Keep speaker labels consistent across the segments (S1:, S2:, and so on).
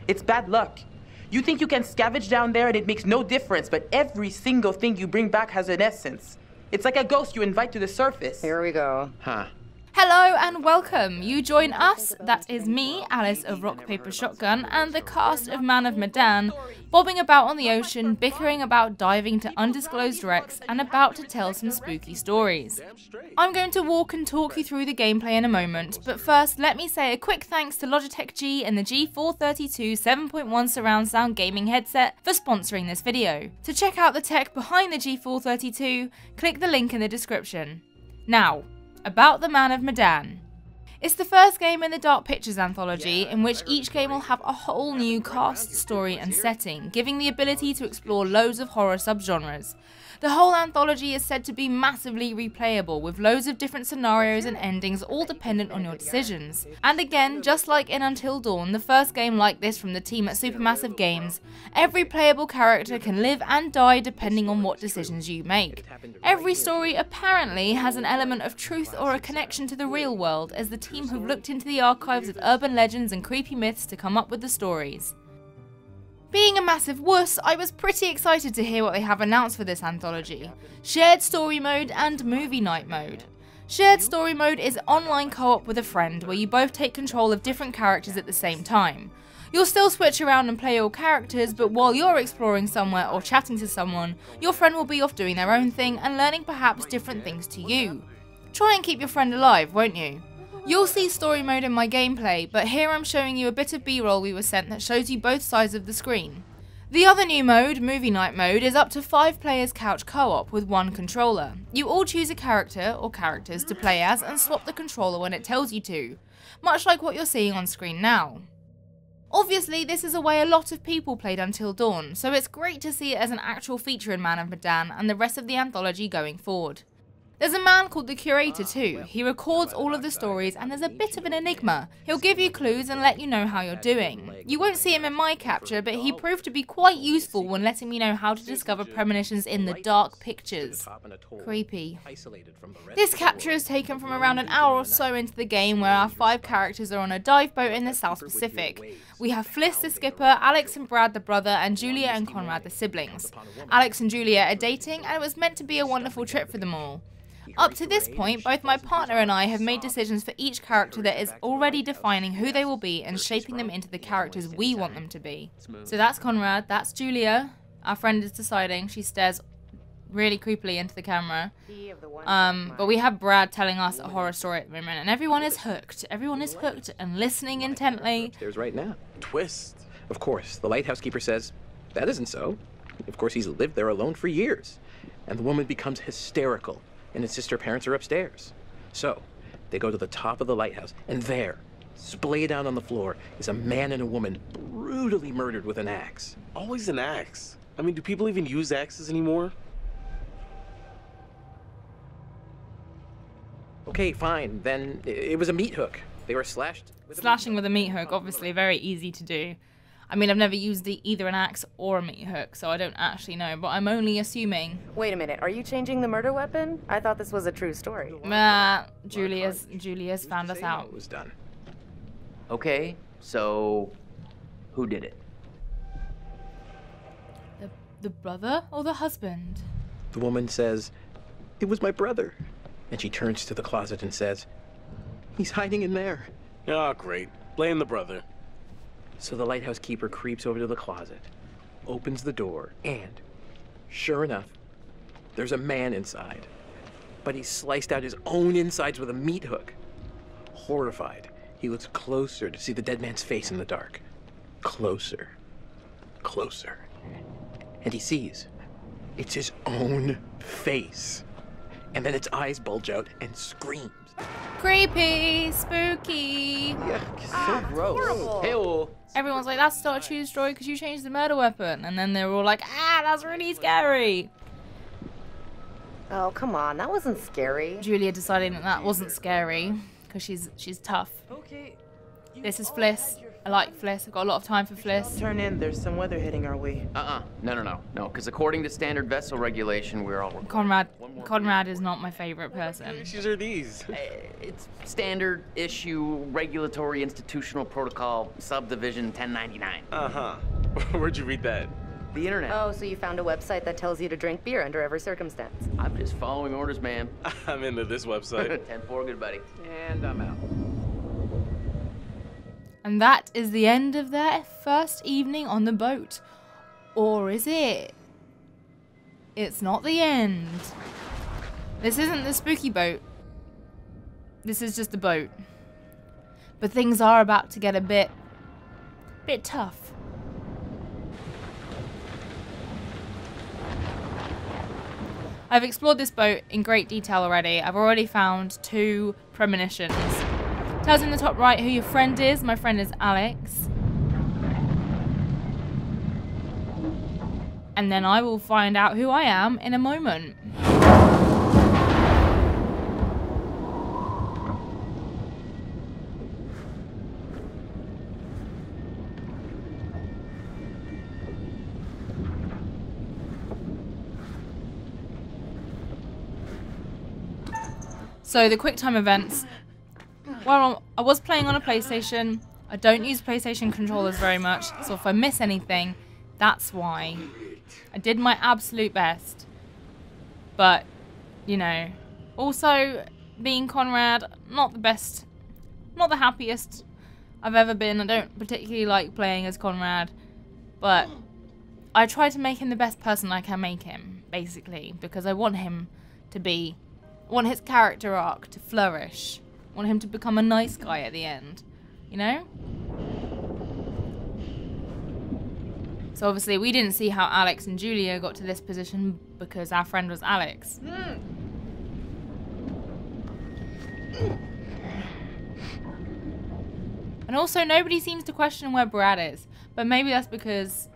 S1: It's bad luck. You think you can scavenge down there and it makes no difference, but every single thing you bring back has an essence. It's like a ghost you invite to the surface.
S2: Here we go.
S3: Huh.
S4: Hello and welcome. You join us, that is me, Alice of Rock Paper Shotgun, and the cast of Man of Medan, bobbing about on the ocean, bickering about diving to undisclosed wrecks, and about to tell some spooky stories. I'm going to walk and talk you through the gameplay in a moment, but first let me say a quick thanks to Logitech G and the G432 7.1 surround sound gaming headset for sponsoring this video. To check out the tech behind the G432, click the link in the description. Now, about the Man of Medan. It's the first game in the Dark Pictures Anthology, in which each game will have a whole new cast, story and setting, giving the ability to explore loads of horror subgenres. The whole anthology is said to be massively replayable, with loads of different scenarios and endings all dependent on your decisions. And again, just like in Until Dawn, the first game like this from the team at Supermassive Games, every playable character can live and die depending on what decisions you make. Every story apparently has an element of truth or a connection to the real world, as the team have looked into the archives of urban legends and creepy myths to come up with the stories. Being a massive wuss, I was pretty excited to hear what they have announced for this anthology. Shared story mode and movie night mode. Shared story mode is online co-op with a friend, where you both take control of different characters at the same time. You'll still switch around and play your characters, but while you're exploring somewhere or chatting to someone, your friend will be off doing their own thing and learning perhaps different things to you. Try and keep your friend alive, won't you? You'll see story mode in my gameplay, but here I'm showing you a bit of B-roll we were sent that shows you both sides of the screen. The other new mode, Movie Night mode, is up to 5 players couch co-op with 1 controller. You all choose a character or characters to play as and swap the controller when it tells you to, much like what you're seeing on screen now. Obviously, this is a way a lot of people played Until Dawn, so it's great to see it as an actual feature in Man of Medan and the rest of the anthology going forward. There's a man called the Curator too. He records all of the stories and there's a bit of an enigma. He'll give you clues and let you know how you're doing. You won't see him in my capture, but he proved to be quite useful when letting me know how to discover premonitions in the Dark Pictures. Creepy. This capture is taken from around an hour or so into the game, where our 5 characters are on a dive boat in the South Pacific. We have Fliss the skipper, Alex and Brad the brother, and Julia and Conrad the siblings. Alex and Julia are dating, and it was meant to be a wonderful trip for them all. Up to this point, both my partner and I have made decisions for each character that is already defining who they will be and shaping them into the characters we want them to be. So that's Conrad, that's Julia. Our friend is deciding, she stares really creepily into the camera. But we have Brad telling us a horror story at the moment, and everyone is hooked. Everyone is hooked and listening intently.
S3: Upstairs right now. Twist. Of course, the lighthouse keeper says, that isn't so. Of course, he's lived there alone for years. And the woman becomes hysterical, and insists her parents are upstairs. So, they go to the top of the lighthouse, and there, splayed out on the floor, is a man and a woman brutally murdered with an axe.
S5: Always an axe. I mean, do people even use axes anymore?
S3: Okay, fine. Then it was a meat hook. They were slashed.
S4: Slashing with a meat hook, obviously very easy to do. I mean, I've never used either an axe or a meat hook, so I don't actually know, but I'm only assuming.
S2: Wait a minute, are you changing the murder weapon? I thought this was a true story.
S4: Julia's found us out.
S3: It was done.
S6: Okay, so who did it?
S4: The brother or the husband?
S3: The woman says, it was my brother. And she turns to the closet and says, he's hiding in there.
S5: Oh, great. Blame the brother.
S3: So the lighthouse keeper creeps over to the closet, opens the door, and, sure enough, there's a man inside. But he's sliced out his own insides with a meat hook. Horrified, he looks closer to see the dead man's face in the dark. Closer. Closer. And he sees, it's his own face. And then its eyes bulge out and screams.
S4: Creepy, spooky.
S3: So gross.
S6: Hey-oh.
S4: Everyone's like, that's not a true story because you changed the murder weapon. And then they're all like, that's really scary.
S2: Oh, come on, that wasn't scary.
S4: Julia deciding that wasn't scary because she's tough. This is Fliss. I like Fliss. I've got a lot of time for Fliss.
S1: Turn in, there's some weather heading our way.
S6: No, because according to standard vessel regulation, we're all...
S4: Conrad is not my favorite person.
S5: What issues are these?
S6: It's standard issue, regulatory institutional protocol, subdivision 1099.
S5: Uh-huh. Where'd you read that?
S6: The internet.
S2: Oh, so you found a website that tells you to drink beer under every circumstance.
S6: I'm just following orders, ma'am.
S5: I'm into this website.
S6: 10-4, good buddy. And I'm out.
S4: And that is the end of their first evening on the boat. Or is it? It's not the end. This isn't the spooky boat. This is just a boat. But things are about to get a bit tough. I've explored this boat in great detail already. I've already found 2 premonitions. Tells in the top right who your friend is. My friend is Alex. And then I will find out who I am in a moment. So the QuickTime events. Well, I was playing on a PlayStation. I don't use PlayStation controllers very much, so if I miss anything, that's why. I did my absolute best. But, you know, also being Conrad, not the best, not the happiest I've ever been. I don't particularly like playing as Conrad, but I try to make him the best person I can make him, basically, because I want him to be, I want his character arc to flourish. I want him to become a nice guy at the end, you know? So obviously we didn't see how Alex and Julia got to this position because our friend was Alex. And also nobody seems to question where Brad is, but maybe that's because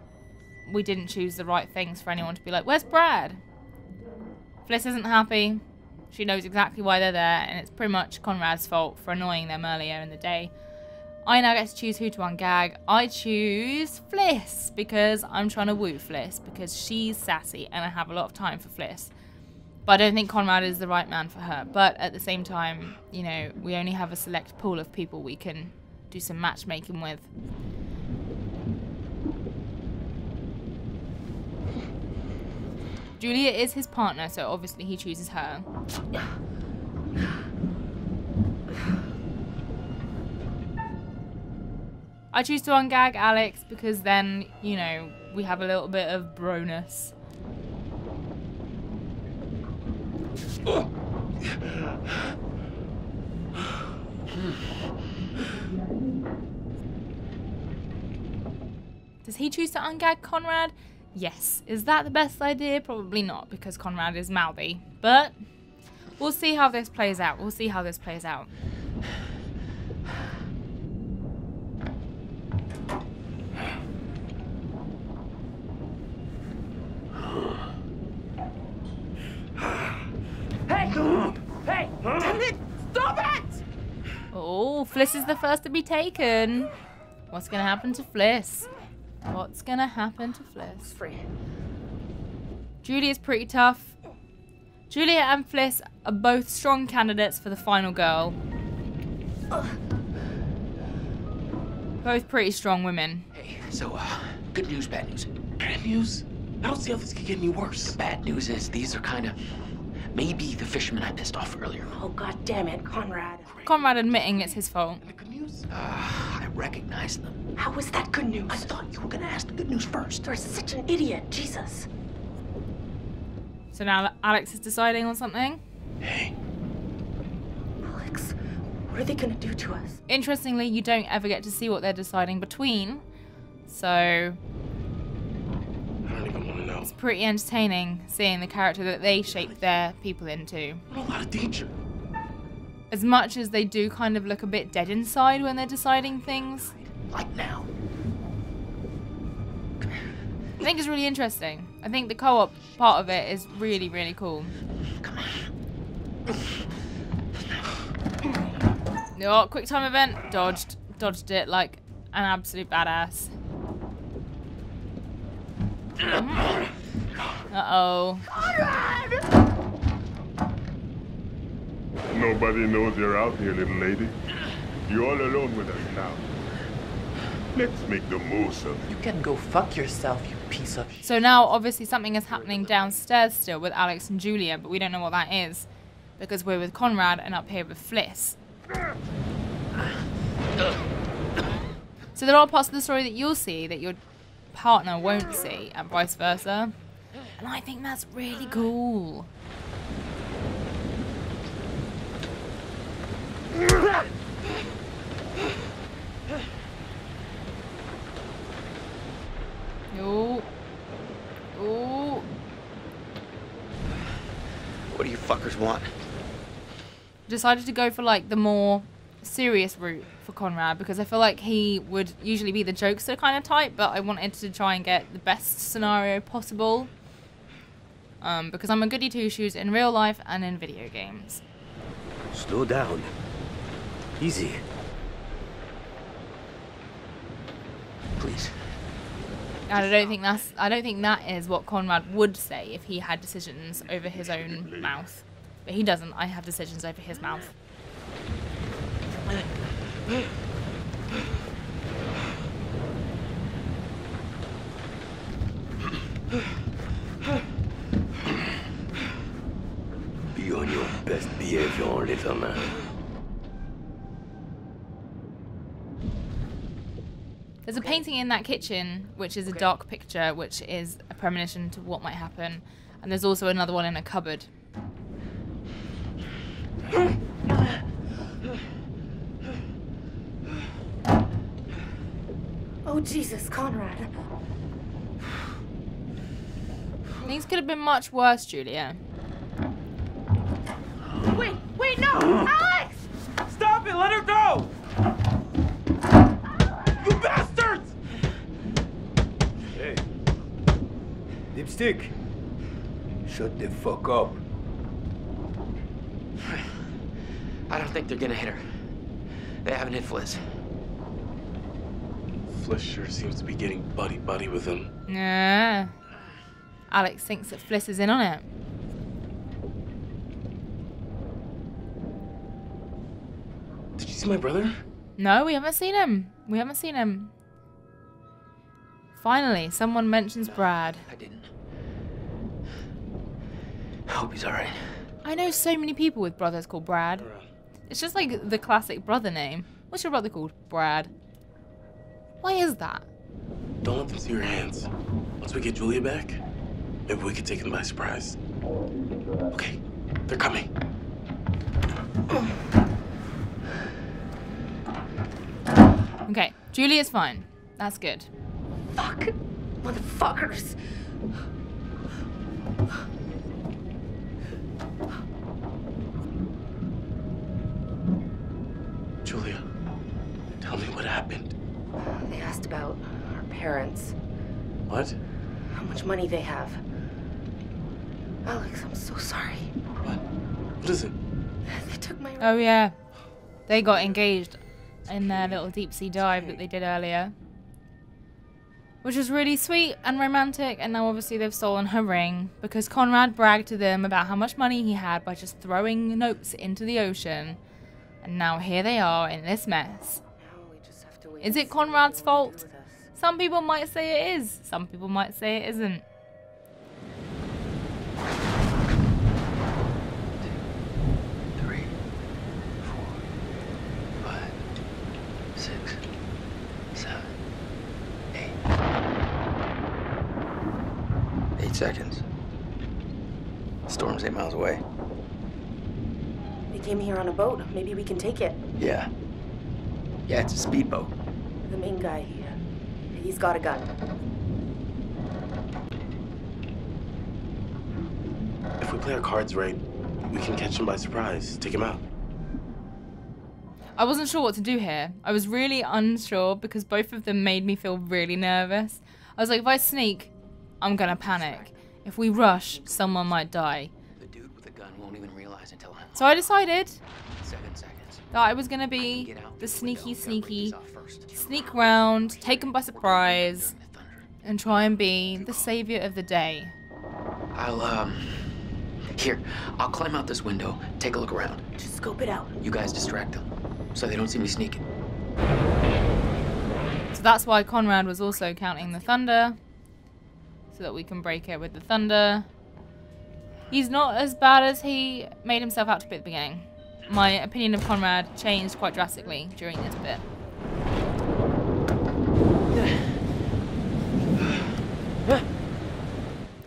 S4: we didn't choose the right things for anyone to be like, where's Brad? Fliss isn't happy. She knows exactly why they're there, and it's pretty much Conrad's fault for annoying them earlier in the day. I now get to choose who to ungag. I choose Fliss because I'm trying to woo Fliss because she's sassy and I have a lot of time for Fliss. But I don't think Conrad is the right man for her. But at the same time, you know, we only have a select pool of people we can do some matchmaking with. Julia is his partner, so obviously he chooses her. I choose to ungag Alex because then, you know, we have a little bit of broness. Does he choose to ungag Conrad? Yes. Is that the best idea? Probably not, because Conrad is mouthy. But we'll see how this plays out. We'll see how this plays out.
S1: Hey! Damn it! Stop it!
S4: Oh, Fliss is the first to be taken. What's gonna happen to Fliss? What's gonna happen to Fliss?
S2: Free.
S4: Julia's pretty tough. Julia and Fliss are both strong candidates for the final girl. Both pretty strong women.
S6: Hey, so, good news, bad news.
S5: Bad news? I don't see how this could get any worse.
S6: The bad news is these are kind of maybe the fishermen I pissed off earlier.
S2: Oh, God damn it, Conrad.
S4: Conrad admitting it's his fault.
S5: And the good news?
S6: I recognize them.
S2: How is that good news?
S6: I thought you were gonna ask the good news first.
S2: You're such an idiot, Jesus.
S4: So now Alex is deciding on something.
S5: Hey.
S2: Alex, what are they gonna do to us?
S4: Interestingly, you don't ever get to see what they're deciding between. So
S5: I don't even want to know.
S4: it's pretty entertaining seeing the character that they shape their people into.
S5: I'm in a lot of danger.
S4: As much as they do kind of look a bit dead inside when they're deciding things.
S6: Like now.
S4: I think it's really interesting. I think the co-op part of it is really, really cool.
S6: Come on.
S4: Oh, quick time event. Dodged it like an absolute badass. Uh-oh.
S7: Nobody knows you're out here, little lady. You're all alone with us now. Let's make the most of it.
S1: You can go fuck yourself, you piece of shit.
S4: So now, obviously, something is happening downstairs still with Alex and Julia, but we don't know what that is because we're with Conrad and up here with Fliss. So there are parts of the story that you'll see that your partner won't see, and vice versa. And I think that's really cool. Ooh. Ooh.
S6: What do you fuckers want?
S4: Decided to go for like the more serious route for Conrad because I feel like he would usually be the jokester kind of type, but I wanted to try and get the best scenario possible. Because I'm a goody two-shoes in real life and in video games.
S8: Slow down. Easy.
S6: Please.
S4: And I don't think that is what Conrad would say if he had decisions over his own mouth. But he doesn't. I have decisions over his mouth.
S8: Be on your best behavior, little man.
S4: There's a painting in that kitchen, which is a dark picture, which is a premonition to what might happen. And there's also another one in a cupboard.
S2: Oh, Jesus, Conrad.
S4: Things could have been much worse, Julia.
S1: Wait, no! Alex! Stop it! Let her go! You bastards!
S8: Hey. Dipstick. Shut the fuck up.
S6: I don't think they're gonna hit her. They haven't hit Fliss.
S5: Fliss sure seems to be getting buddy-buddy with him.
S4: Yeah. Alex thinks that Fliss is in on it.
S5: Did you see my brother?
S4: No, we haven't seen him. We haven't seen him. Finally, someone mentions Brad.
S6: I didn't. I hope he's alright.
S4: I know so many people with brothers called Brad. It's just like the classic brother name. What's your brother called? Brad. Why is that?
S5: Don't let them see your hands. Once we get Julia back, maybe we could take them by surprise. Okay, they're coming.
S4: Okay, Julia's fine. That's good.
S2: Fuck. Motherfuckers.
S5: Julia, tell me what happened.
S2: They asked about our parents.
S5: What?
S2: How much money they have. Alex, I'm so sorry.
S5: What? What is it?
S2: They took my...
S4: Oh yeah, they got engaged in their little deep sea dive that they did earlier. Which was really sweet and romantic, and now obviously they've stolen her ring because Conrad bragged to them about how much money he had by just throwing notes into the ocean. And now here they are in this mess.
S2: Now we just have to wait
S4: Is
S2: and
S4: it
S2: see what
S4: Conrad's
S2: they want to
S4: fault?
S2: do with us.
S4: Some people might say it is. Some people might say it isn't.
S6: 3, 4, 5, 6, 7, 8. 8 seconds. Storm's 8 miles away.
S2: They came here on a boat. Maybe we can take it.
S6: Yeah. Yeah, it's a speedboat.
S2: The main guy here. He's got a gun.
S5: If we play our cards right, we can catch him by surprise. Take him out.
S4: I wasn't sure what to do here. I was really unsure because both of them made me feel really nervous. I was like, if I sneak, I'm gonna panic. If we rush, someone might die.
S6: The dude with the gun won't even realize until I'm...
S4: So I decided
S6: 7 seconds.
S4: Thought I was gonna be the sneaky, sneak round, take them by surprise, and try and be the savior of the day.
S6: Here, I'll climb out this window, take a look around.
S2: Just scope it out.
S6: You guys distract them, so they don't see me sneaking.
S4: So that's why Conrad was also counting the thunder, so that we can break it with the thunder. He's not as bad as he made himself out to be at the beginning. My opinion of Conrad changed quite drastically during this bit.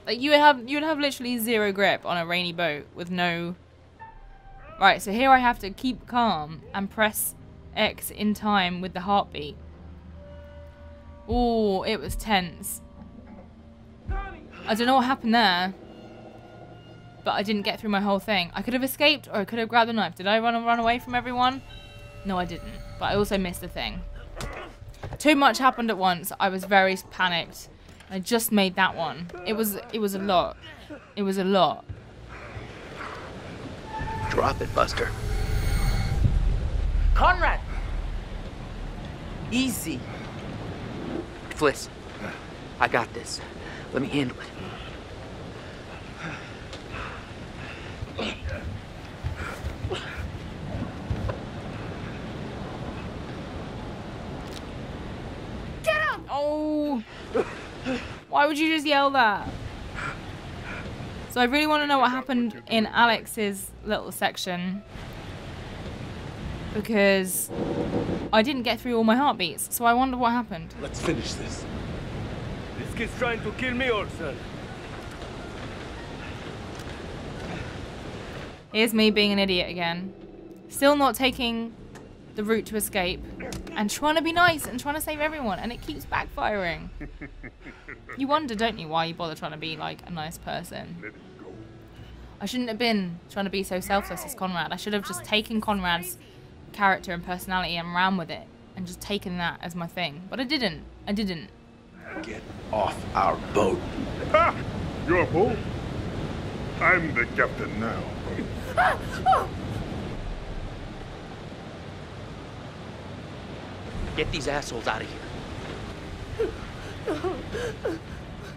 S4: Like you would have literally zero grip on a rainy boat with no... Right, so here I have to keep calm and press X in time with the heartbeat. Oh, it was tense. I don't know what happened there, but I didn't get through my whole thing. I could have escaped or I could have grabbed the knife. Did I run away from everyone? No, I didn't, but I also missed the thing. Too much happened at once. I was very panicked. I just made that one. It was a lot. It was a lot.
S6: Drop it, Buster.
S1: Conrad! Easy.
S6: Fliss, I got this. Let me handle it.
S2: Get him!
S4: Oh! Why would you just yell that? So I really want to know what happened in Alex's little section, because I didn't get through all my heartbeats, so I wonder what happened.
S8: Let's finish this.
S9: This kid's trying to kill me, Orson.
S4: Here's me being an idiot again. Still not taking the route to escape and trying to be nice and trying to save everyone, and it keeps backfiring. You wonder, don't you, why you bother trying to be like a nice person? I shouldn't have been trying to be so selfless as Conrad. I should have just taken Conrad's character and personality and ran with it and just taken that as my thing. But I didn't. I didn't.
S8: Get off our boat.
S7: Ha! Your boat? I'm the captain now.
S6: Get these assholes out of here.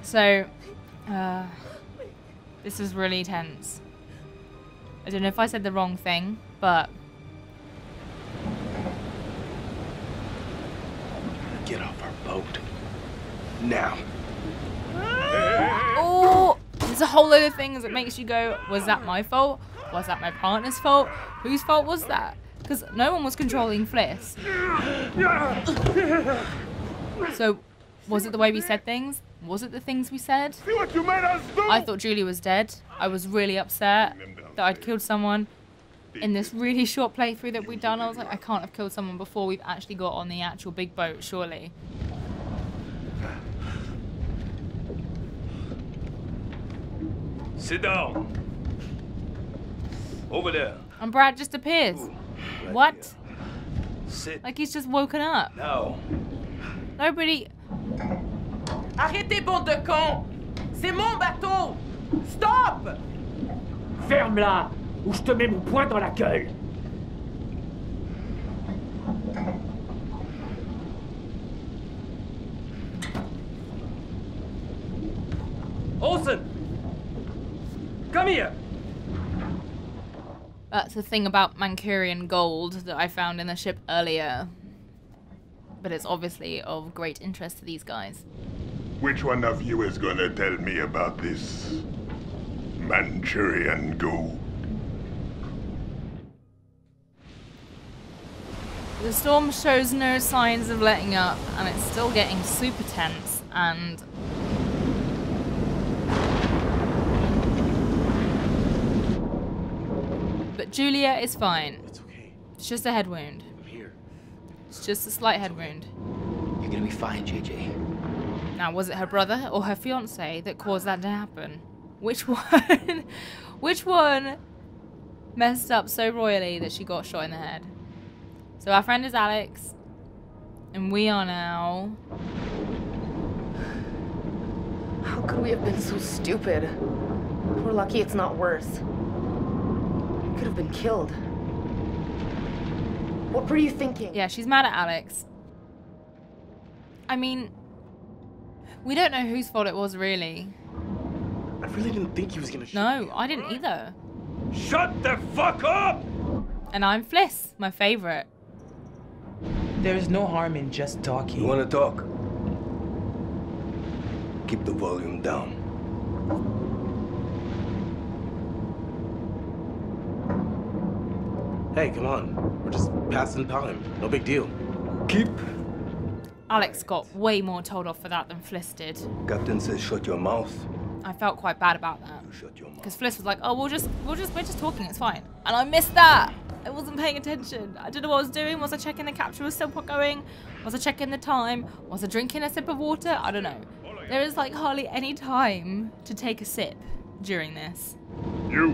S4: So, this is really tense. I don't know if I said the wrong thing, but...
S8: Get off our boat. Now.
S4: Oh! There's a whole load of things that makes you go, was that my fault? Was that my partner's fault? Whose fault was that? Because no one was controlling Fliss. So, was it the way we said things? Was it the things we said?
S7: See what you made us do?
S4: I thought Julie was dead. I was really upset that I'd killed someone. In this really short playthrough that we'd done, I was like, I can't have killed someone before we've actually got on the actual big boat, surely.
S9: Sit down. Over there.
S4: And Brad just appears. What?
S9: Sit.
S4: Like he's just woken up.
S9: Now.
S4: Nobody...
S1: Arrêtez, bande de cons! C'est mon bateau! Stop!
S10: Ferme-la, ou je te mets mon poing dans la gueule.
S9: Olsen! Come here!
S4: That's the thing about Mancurian gold that I found in the ship earlier. But it's obviously of great interest to these guys.
S7: Which one of you is gonna tell me about this Manchurian gold?
S4: The storm shows no signs of letting up, and it's still getting super tense, and... But Julia is fine.
S5: It's okay.
S4: It's just a head wound.
S5: I'm here.
S4: It's just a slight head wound.
S6: You're gonna be fine, JJ.
S4: Now, was it her brother or her fiancé that caused that to happen? Which one? Which one messed up so royally that she got shot in the head? So our friend is Alex, and we are now...
S2: How could we have been so stupid? We're lucky it's not worse. We could have been killed. What were you thinking?
S4: Yeah, she's mad at Alex. I mean, we don't know whose fault it was, really.
S5: I really didn't think he was gonna shoot.
S4: No, I didn't either.
S9: Shut the fuck up!
S4: And I'm Fliss, my favorite.
S1: There's no harm in just talking.
S8: You want to talk? Keep the volume down.
S5: Hey, come on. We're just passing time. No big deal.
S8: Keep.
S4: Alex got way more told off for that than Fliss did.
S8: Captain says shut your mouth.
S4: I felt quite bad about that.
S8: You shut your mouth.
S4: Because Fliss was like, oh, we're just talking, it's fine. And I missed that. I wasn't paying attention. I didn't know what I was doing. Was I checking the capture was still going? Was I checking the time? Was I drinking a sip of water? I don't know. There is like hardly any time to take a sip during this.
S7: You,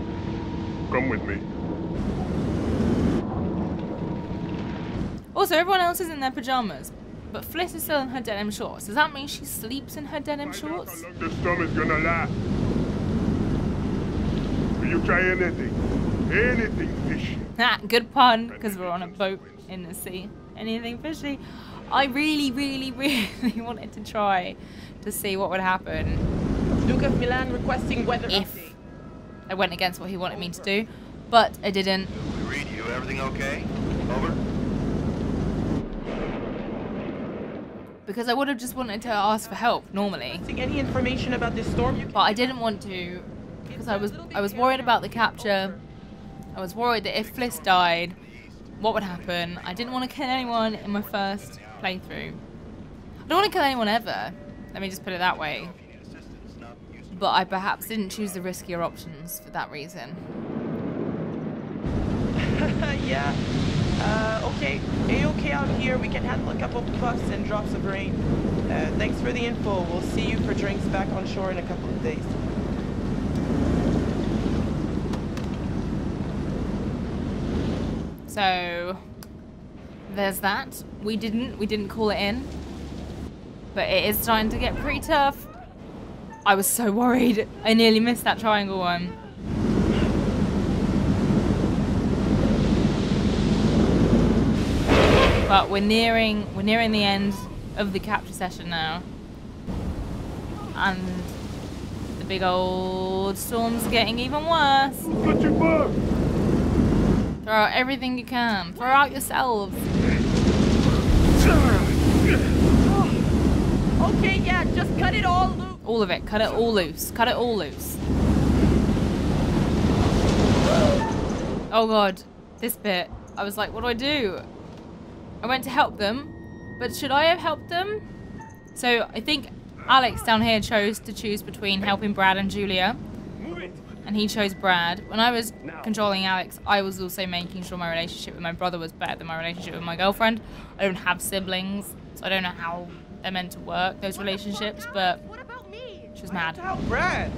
S7: come with me.
S4: Also, everyone else is in their pajamas, but Fliss is still in her denim shorts. Does that mean she sleeps in her denim shorts?
S7: How long the storm is gonna last? Will you try anything? Anything fishy?
S4: Ha, good pun, because we're on a boat in the sea. Anything fishy? I really, really, really wanted to try to see what would happen
S1: Duke of Milan requesting weather
S4: if
S1: update.
S4: I went against what he wanted me to do, but I didn't.
S8: We read you. Everything okay? Over.
S4: Because I would have just wanted to ask for help normally,
S1: Any information about this storm? You
S4: but I didn't want to because I was worried about the capture. I was worried that if Fliss died, what would happen? I didn't want to kill anyone in my first playthrough. I don't want to kill anyone ever. Let me just put it that way. But I perhaps didn't choose the riskier options for that reason.
S1: Yeah. Okay. A-okay out here. We can handle a couple puffs and drops of rain. Thanks for the info. We'll see you for drinks back on shore in a couple of days.
S4: So there's that. We didn't call it in. But it is starting to get pretty tough. I was so worried. I nearly missed that triangle one. But we're nearing the end of the capture session now. And the big old storm's getting even worse. Throw out everything you can. Throw out yourselves.
S1: Okay, yeah, just cut it all loose.
S4: All of it. Cut it all loose. Cut it all loose. Oh god. This bit. I was like, what do I do? I went to help them, but should I have helped them? So I think Alex down here chose to choose between helping Brad and Julia. And he chose Brad. When I was controlling Alex, I was also making sure my relationship with my brother was better than my relationship with my girlfriend. I don't have siblings, so I don't know how they're meant to work, those relationships, but she was mad.
S1: Brad.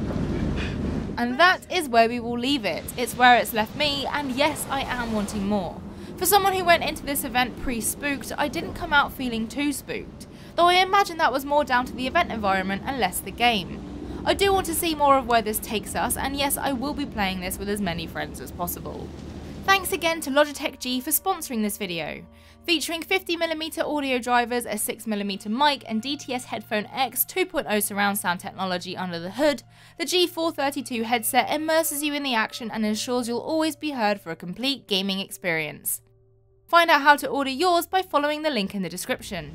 S4: And that is where we will leave it. It's where it's left me, and yes, I am wanting more. For someone who went into this event pre-spooked, I didn't come out feeling too spooked, though I imagine that was more down to the event environment and less the game. I do want to see more of where this takes us, and yes, I will be playing this with as many friends as possible. Thanks again to Logitech G for sponsoring this video. Featuring 50mm audio drivers, a 6mm mic and DTS Headphone X 2.0 surround sound technology under the hood, the G432 headset immerses you in the action and ensures you'll always be heard for a complete gaming experience. Find out how to order yours by following the link in the description.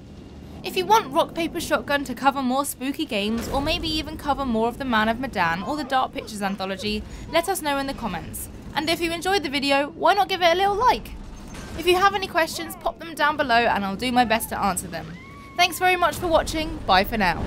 S4: If you want Rock Paper Shotgun to cover more spooky games, or maybe even cover more of the Man of Medan or the Dark Pictures Anthology, let us know in the comments. And if you enjoyed the video, why not give it a little like? If you have any questions, pop them down below and I'll do my best to answer them. Thanks very much for watching, bye for now.